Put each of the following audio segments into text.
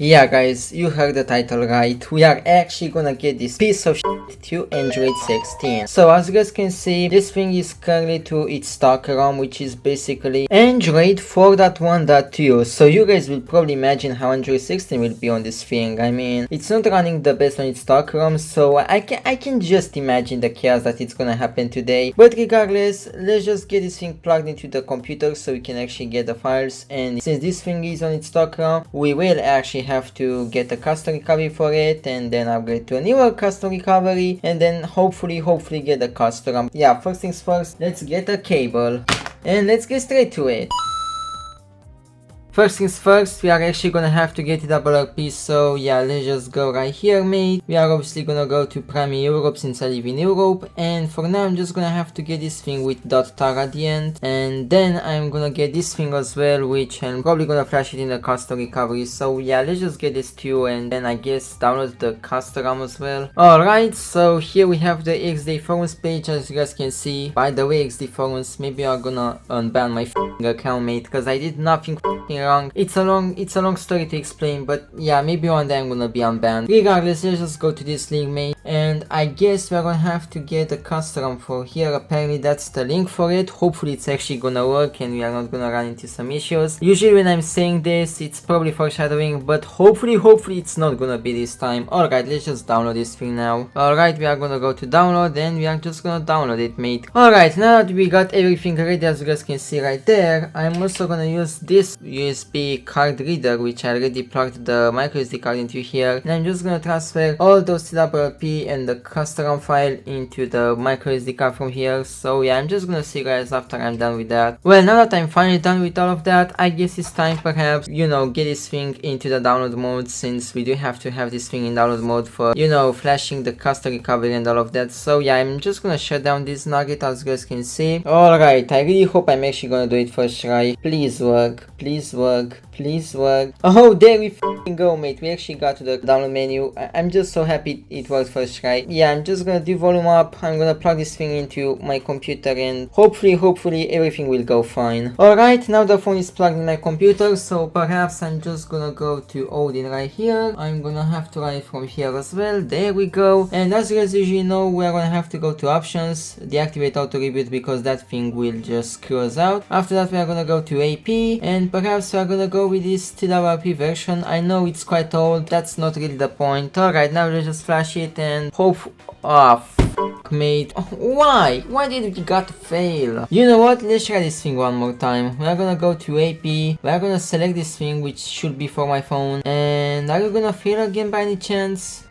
Yeah guys, you heard the title right. We are actually gonna get this piece of shit to Android 16. So as you guys can see, this thing is currently to its stock ROM, which is basically Android 4.1.2. So you guys will probably imagine how Android 16 will be on this thing. I mean, it's not running the best on its stock ROM, so I can just imagine the chaos that it's gonna happen today. But regardless, let's just get this thing plugged into the computer so we can actually get the files. And since this thing is on its stock ROM, we will actually have to get a custom recovery for it, and then upgrade to a newer custom recovery, and then hopefully get the custom. Yeah, first things first, let's get a cable and let's get straight to it. First things first, we are actually gonna have to get it WRP, so yeah, let's just go right here, mate. We are obviously gonna go to Primary Europe since I live in Europe, and for now I'm just gonna have to get this thing with .tar at the end, and then I'm gonna get this thing as well, which I'm probably gonna flash it in the custom recovery. So yeah, let's just get this too, and then I guess download the custom ROM as well. Alright, so here we have the XD forums page, as you guys can see. By the way, XD forums, maybe I'm gonna unban my account, mate, because I did nothing wrong. It's a long story to explain, but yeah, maybe one day I'm gonna be unbanned. Regardless, let's just go to this link, mate, and I guess we're gonna have to get a custom for here. Apparently that's the link for it. Hopefully it's actually gonna work and we are not gonna run into some issues. Usually when I'm saying this, it's probably foreshadowing, but hopefully it's not gonna be this time. Alright, let's just download this thing now. Alright, we are gonna go to download and we are just gonna download it, mate. Alright, now that we got everything ready, as you guys can see right there, I'm also gonna use this USB card reader, which I already plugged the microSD card into here, and I'm just gonna transfer all those TWRP and the custom file into the microSD card from here. So yeah, I'm just gonna see you guys after I'm done with that. Well, now that I'm finally done with all of that, I guess it's time perhaps, you know, get this thing into the download mode, since we do have to have this thing in download mode for, you know, flashing the custom recovery and all of that. So yeah, I'm just gonna shut down this nugget, as you guys can see. Alright, I really hope I'm actually gonna do it first try. Please work, please work, please work. Oh, there we f***ing go, mate. We actually got to the download menu. I'm just so happy it worked first try. Yeah, I'm just gonna do volume up. I'm gonna plug this thing into my computer and hopefully everything will go fine. Alright, now the phone is plugged in my computer, so perhaps I'm just gonna go to Odin right here. I'm gonna have to run it from here as well. There we go. And as you guys usually know, we're gonna have to go to options, deactivate auto reboot, because that thing will just screw us out. After that, we're gonna go to AP, and perhaps we're gonna go with this TWRP version. I know it's quite old, that's not really the point. Alright, now let's just flash it and hope. Ah, mate. Why did we got to fail? You know what, let's try this thing one more time. We're gonna go to AP, we're gonna select this thing, which should be for my phone, and are you gonna fail again by any chance?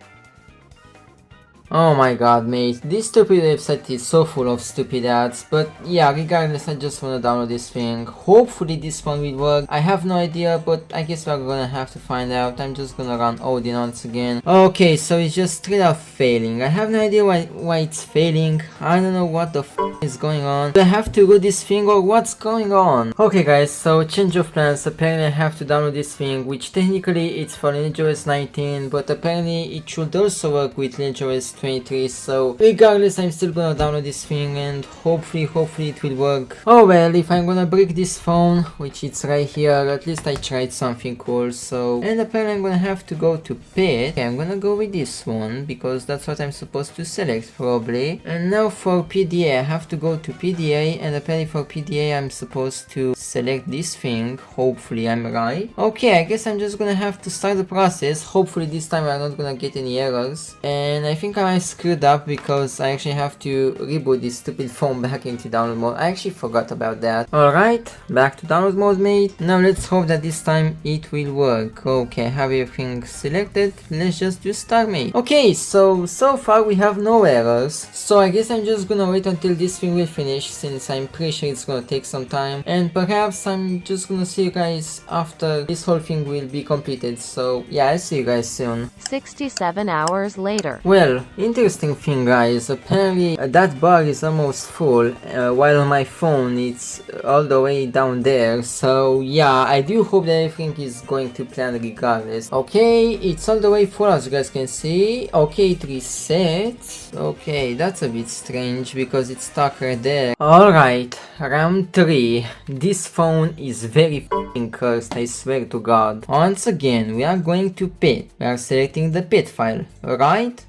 Oh my god, mate, this stupid website is so full of stupid ads. But yeah, regardless, I just wanna download this thing. Hopefully this one will work. I have no idea, but I guess we're gonna have to find out. I'm just gonna run Odin once again. Okay, so it's just straight up failing. I have no idea why it's failing. I don't know what the f is going on. Do I have to root this thing or what's going on? Okay guys, so change of plans. Apparently I have to download this thing, which technically it's for LineageOS 19, but apparently it should also work with LineageOS 23, so regardless, I'm still gonna download this thing and hopefully it will work. Oh well, if I'm gonna break this phone, which it's right here, at least I tried something cool. So, and apparently I'm gonna have to go to pit. Okay, I'm gonna go with this one because that's what I'm supposed to select probably. And now for PDA, I have to go to PDA, and apparently for PDA I'm supposed to select this thing. Hopefully I'm right. Okay, I guess I'm just gonna have to start the process. Hopefully this time I'm not gonna get any errors. And I think I screwed up because I actually have to reboot this stupid phone back into download mode. I actually forgot about that. Alright, back to download mode, mate. Now let's hope that this time it will work. Okay, I have everything selected. Let's just do start, mate. Okay, so far we have no errors. So I guess I'm just gonna wait until this thing will finish, since I'm pretty sure it's gonna take some time. And perhaps I'm just gonna see you guys after this whole thing will be completed. So yeah, I'll see you guys soon. 67 hours later. Well, Interesting thing, guys, apparently that bar is almost full, while on my phone it's all the way down there. So yeah, I do hope that everything is going to plan regardless. Okay, it's all the way full, as you guys can see. Okay, it resets. Okay, that's a bit strange because it's stuck right there. Alright, round 3. This phone is very f***ing cursed, I swear to God. Once again, we are going to pit. We are selecting the pit file. Right.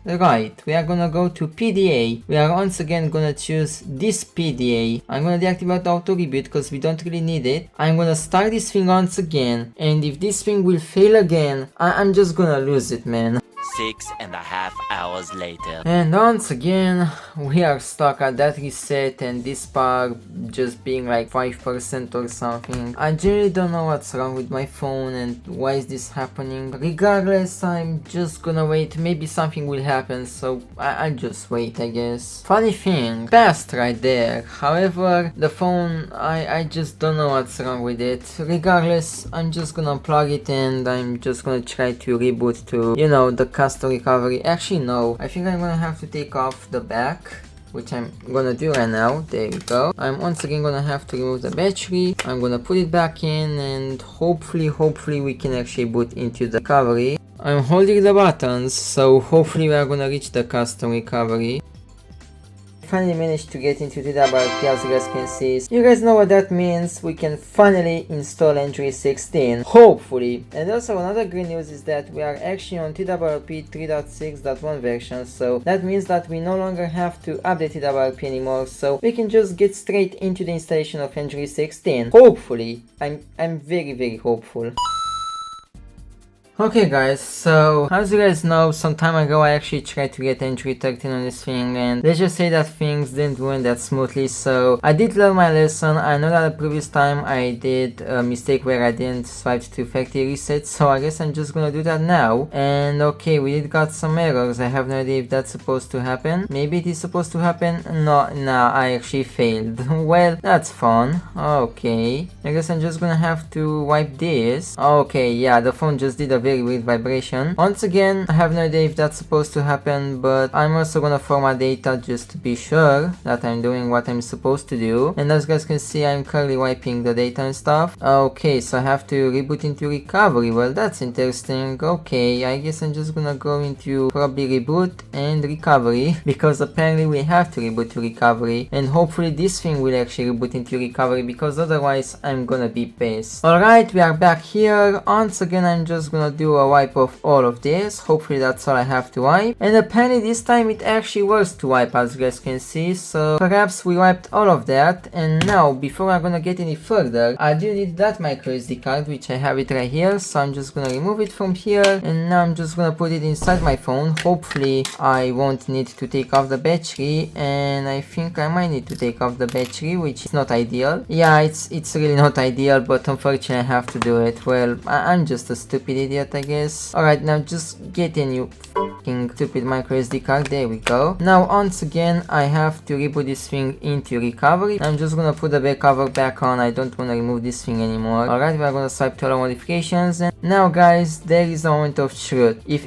We are gonna go to PDA. We are once again gonna choose this PDA. I'm gonna deactivate auto reboot because we don't really need it. I'm gonna start this thing once again, and if this thing will fail again, I'm just gonna lose it, man. 6.5 hours later. And once again, we are stuck at that reset and this bar just being like 5% or something. I generally don't know what's wrong with my phone and why is this happening. Regardless, I'm just gonna wait. Maybe something will happen, so I'll just wait, I guess. Funny thing, passed right there. However, the phone, I just don't know what's wrong with it. Regardless, I'm just gonna unplug it and I'm just gonna try to reboot to, you know, the custom recovery. Actually no, I think I'm gonna have to take off the back, which I'm gonna do right now. There we go. I'm once again gonna have to remove the battery. I'm gonna put it back in and hopefully we can actually boot into the recovery. I'm holding the buttons, so hopefully we are gonna reach the custom recovery. Finally managed to get into TWRP, as you guys can see. You guys know what that means. We can finally install Android 16, hopefully. And also another great news is that we are actually on TWRP 3.6.1 version, so that means that we no longer have to update TWRP anymore, so we can just get straight into the installation of Android 16. Hopefully. I'm very hopeful. Okay guys, so as you guys know, some time ago I actually tried to get Android 13 on this thing, and let's just say that things didn't went that smoothly, so I did learn my lesson. I know that the previous time I did a mistake where I didn't swipe to factory reset, so I guess I'm just gonna do that now. And okay, we did got some errors. I have no idea if that's supposed to happen. Maybe it is supposed to happen. No, I actually failed. Well, that's fun. Okay, I guess I'm just gonna have to wipe this. Okay, yeah, the phone just did a very weird vibration. Once again, I have no idea if that's supposed to happen, but I'm also gonna format data just to be sure that I'm doing what I'm supposed to do. And as you guys can see, I'm currently wiping the data and stuff. Okay, so I have to reboot into recovery. Well, that's interesting. Okay, I guess I'm just gonna go into probably reboot and recovery, because apparently we have to reboot to recovery, and hopefully this thing will actually reboot into recovery, because otherwise I'm gonna be pissed. Alright, we are back here. Once again, I'm just gonna do a wipe of all of this. Hopefully that's all I have to wipe, and apparently this time it actually works to wipe, as you guys can see, so perhaps we wiped all of that. And now, before I'm gonna get any further, I do need that micro SD card, which I have it right here, so I'm just gonna remove it from here, and now I'm just gonna put it inside my phone. Hopefully I won't need to take off the battery, and I think I might need to take off the battery, which is not ideal. Yeah, it's really not ideal, but unfortunately I have to do it. Well, I'm just a stupid idiot, I guess. Alright, now just get a new f***ing stupid micro SD card. There we go. Now once again I have to reboot this thing into recovery. I'm just gonna put the back cover back on. I don't wanna remove this thing anymore. Alright, we are gonna swipe to all modifications, and now guys, there is a moment of truth. If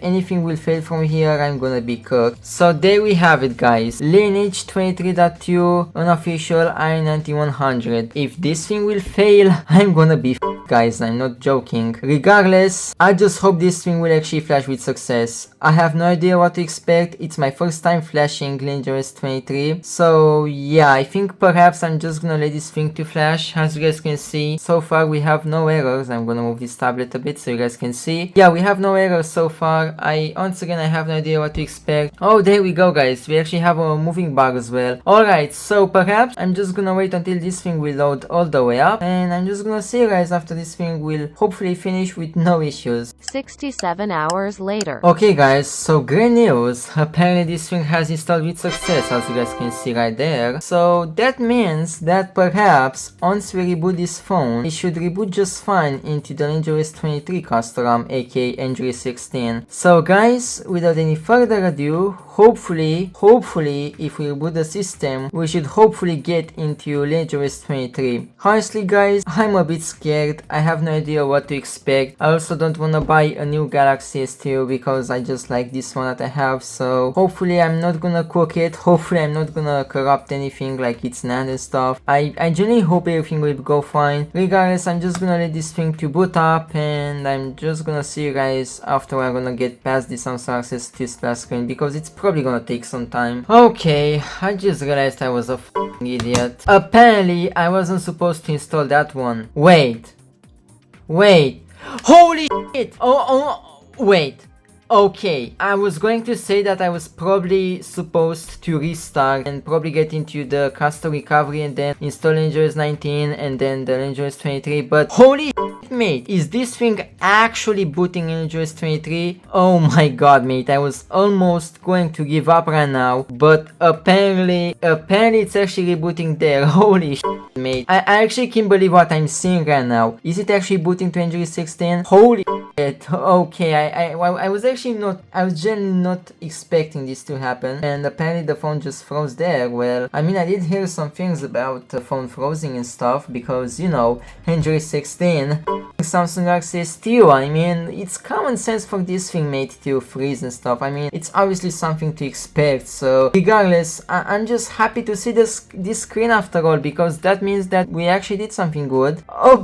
anything will fail from here, I'm gonna be cooked. So there we have it, guys. Lineage 23.2 unofficial i9100. If this thing will fail, I'm gonna be guys, I'm not joking. Regardless, I just hope this thing will actually flash with success. I have no idea what to expect. It's my first time flashing LineageOS 23. So yeah, I think perhaps I'm just gonna let this thing to flash. As you guys can see, so far we have no errors. I'm gonna move this tablet a bit so you guys can see. Yeah, we have no errors so far. Once again, I have no idea what to expect. Oh, there we go, guys. We actually have a moving bar as well. Alright, so perhaps I'm just gonna wait until this thing will load all the way up, and I'm just gonna see you guys after this thing will hopefully finish with no issues. 67 hours later. Okay guys, so great news. Apparently this thing has installed with success, as you guys can see right there. So that means that perhaps once we reboot this phone, it should reboot just fine into the LineageOS LineageOS 23 custom, aka Android 16. So guys, without any further ado, hopefully, if we reboot the system, we should hopefully get into LineageOS 23. Honestly guys, I'm a bit scared. I have no idea what to expect. I also don't wanna buy a new Galaxy S2 because I just like this one that I have, so hopefully I'm not gonna cook it. Hopefully I'm not gonna corrupt anything like it's NAND and stuff. I genuinely hope everything will go fine. Regardless, I'm just gonna let this thing to boot up, and I'm just gonna see you guys after I'm gonna get past this Samsung access to splash screen because it's probably gonna take some time. Okay, I just realized I was a f***ing idiot. Apparently I wasn't supposed to install that one. Wait, holy shit! Wait. Okay, I was going to say that I was probably supposed to restart and probably get into the custom recovery and then install LineageOS 19 and then the LineageOS 23, but holy shit, mate, is this thing actually booting LineageOS 23? Oh my god, mate, I was almost going to give up right now, but apparently it's actually rebooting there. Holy shit, mate, I actually can't believe what I'm seeing right now. Is it actually booting to Android 16? Holy shit. Okay, I was genuinely not expecting this to happen, and apparently the phone just froze there. Well, I mean, I did hear some things about the phone freezing and stuff because, you know, Android 16, Samsung Galaxy S2, I mean, it's common sense for this thing, mate, to freeze and stuff. I mean, it's obviously something to expect, so regardless, I'm just happy to see this screen after all, because that means that we actually did something good. Oh,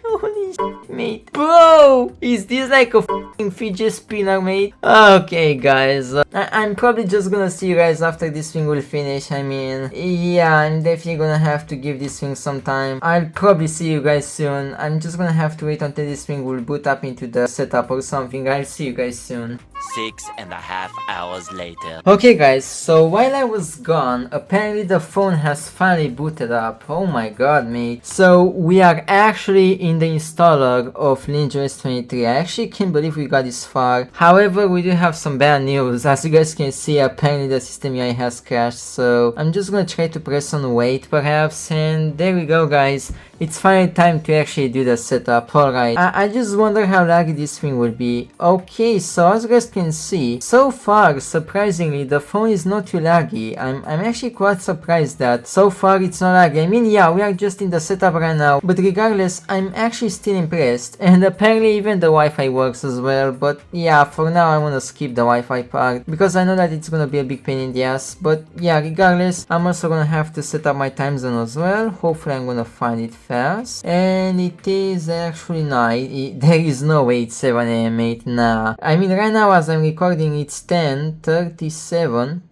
holy shit, mate. Bro, is this like a f***ing fidget spinner, mate? Okay, guys. I'm probably just gonna see you guys after this thing will finish. I mean, yeah, I'm definitely gonna have to give this thing some time. I'll probably see you guys soon. I'm just gonna have to wait until this thing will boot up into the setup or something. I'll see you guys soon. 6.5 hours later. Okay guys, so while I was gone, apparently the phone has finally booted up. Oh my god, mate. So we are actually in the installer of LineageOS 23. I actually can't believe we got this far. However, we do have some bad news. As you guys can see, apparently the system UI has crashed, so I'm just gonna try to press on wait perhaps, and there we go guys. It's finally time to actually do the setup. Alright, I just wonder how laggy this thing will be. Okay, so as you guys can see, so far, surprisingly, the phone is not too laggy. I'm actually quite surprised that so far it's not laggy. I mean, yeah, we are just in the setup right now, but regardless, I'm actually still impressed. And apparently even the Wi-Fi works as well, but yeah, for now I wanna skip the Wi-Fi part because I know that it's gonna be a big pain in the ass. But yeah, regardless, I'm also gonna have to set up my time zone as well. Hopefully I'm gonna find it fast, and it is actually night. There is no way it's 7 AM, mate. Nah, I mean, right now as I'm recording it's 10:37,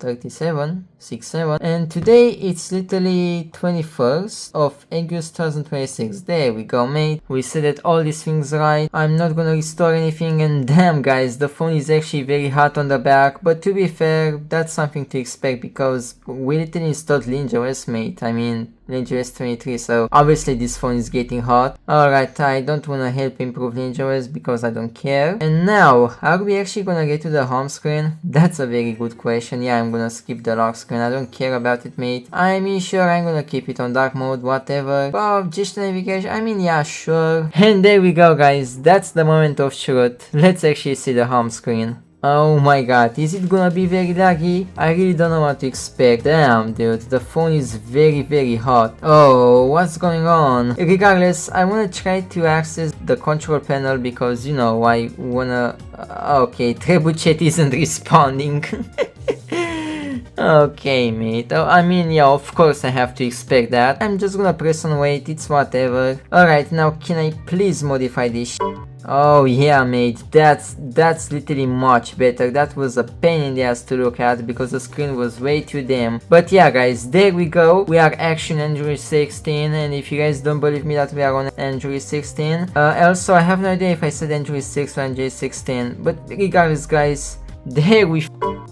and today it's literally 21st of August 2026. There we go, mate. We said that all these things right. I'm not gonna restore anything, and damn guys, the phone is actually very hot on the back, but to be fair, that's something to expect because we literally installed LineageOS, mate. I mean, LineageOS 23, so obviously this phone is getting hot. Alright, I don't wanna help improve LineageOS because I don't care. And now, are we actually gonna get to the home screen? That's a very good question. Yeah, I'm gonna skip the lock screen. I don't care about it, mate. I mean, sure, I'm gonna keep it on dark mode, whatever. Oh, just navigation. I mean, yeah, sure. And there we go, guys. That's the moment of truth. Let's actually see the home screen. Oh my god, is it gonna be very laggy? I really don't know what to expect. Damn, dude, the phone is very hot. Oh, what's going on? Regardless, I wanna try to access the control panel because, you know, I wanna... okay, Trebuchet isn't responding. Okay, mate. Oh, I mean, yeah, of course I have to expect that. I'm just gonna press on wait, it's whatever. Alright, now can I please modify this shit? Oh yeah, mate, that's literally much better. That was a pain in the ass to look at because the screen was way too dim. But yeah guys, there we go. We are actually on Android 16, and if you guys don't believe me that we are on Android 16, also I have no idea if I said Android 6 or Android 16, but regardless guys, there we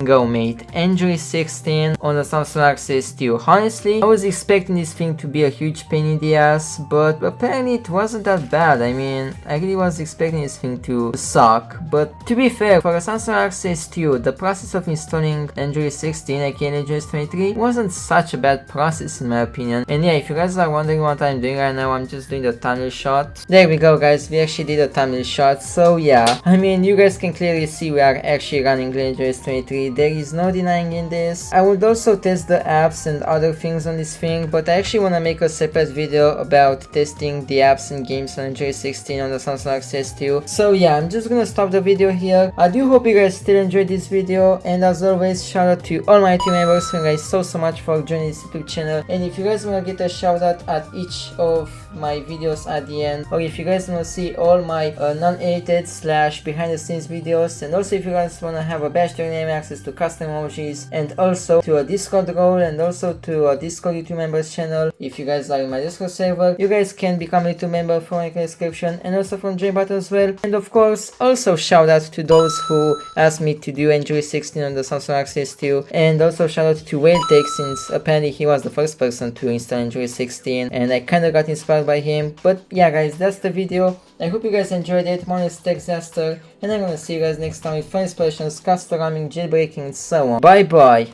go, mate. Android 16 on the Samsung Galaxy S2. Honestly, I was expecting this thing to be a huge pain in the ass, but apparently it wasn't that bad. I mean, I really was expecting this thing to suck, but to be fair, for a Samsung Galaxy S2, the process of installing Android 16, aka LineageOS 23, wasn't such a bad process in my opinion. And yeah, if you guys are wondering what I'm doing right now, I'm just doing the thumbnail shot. There we go, guys, we actually did a thumbnail shot. So yeah, I mean, you guys can clearly see we are actually running LineageOS 23. There is no denying in this. I would also test the apps and other things on this thing, but I actually want to make a separate video about testing the apps and games on Android 16 on the Samsung Galaxy S2. So yeah, I'm just gonna stop the video here. I do hope you guys still enjoyed this video, and as always, shout out to all my team members. Thank you guys so much for joining this YouTube channel. And if you guys want to get a shout out at each of my videos at the end, or if you guys want to see all my non-edited / behind the scenes videos, and also if you guys want to have a badge during name, access to custom emojis, and also to a Discord role, and also to a Discord YouTube members channel. If you guys are in my Discord server, you guys can become a YouTube member from my description, and also from join button as well. And of course, also shout out to those who asked me to do Android 16 on the Samsung Galaxy S2, and also shout out to WhaleTech, since apparently he was the first person to install Android 16, and I kinda got inspired by him. But yeah, guys, that's the video. I hope you guys enjoyed it. My name is TechDisaster, and I'm gonna see you guys next time with fun inspirations, custom ramming, jailbreaking, and so on. Bye bye!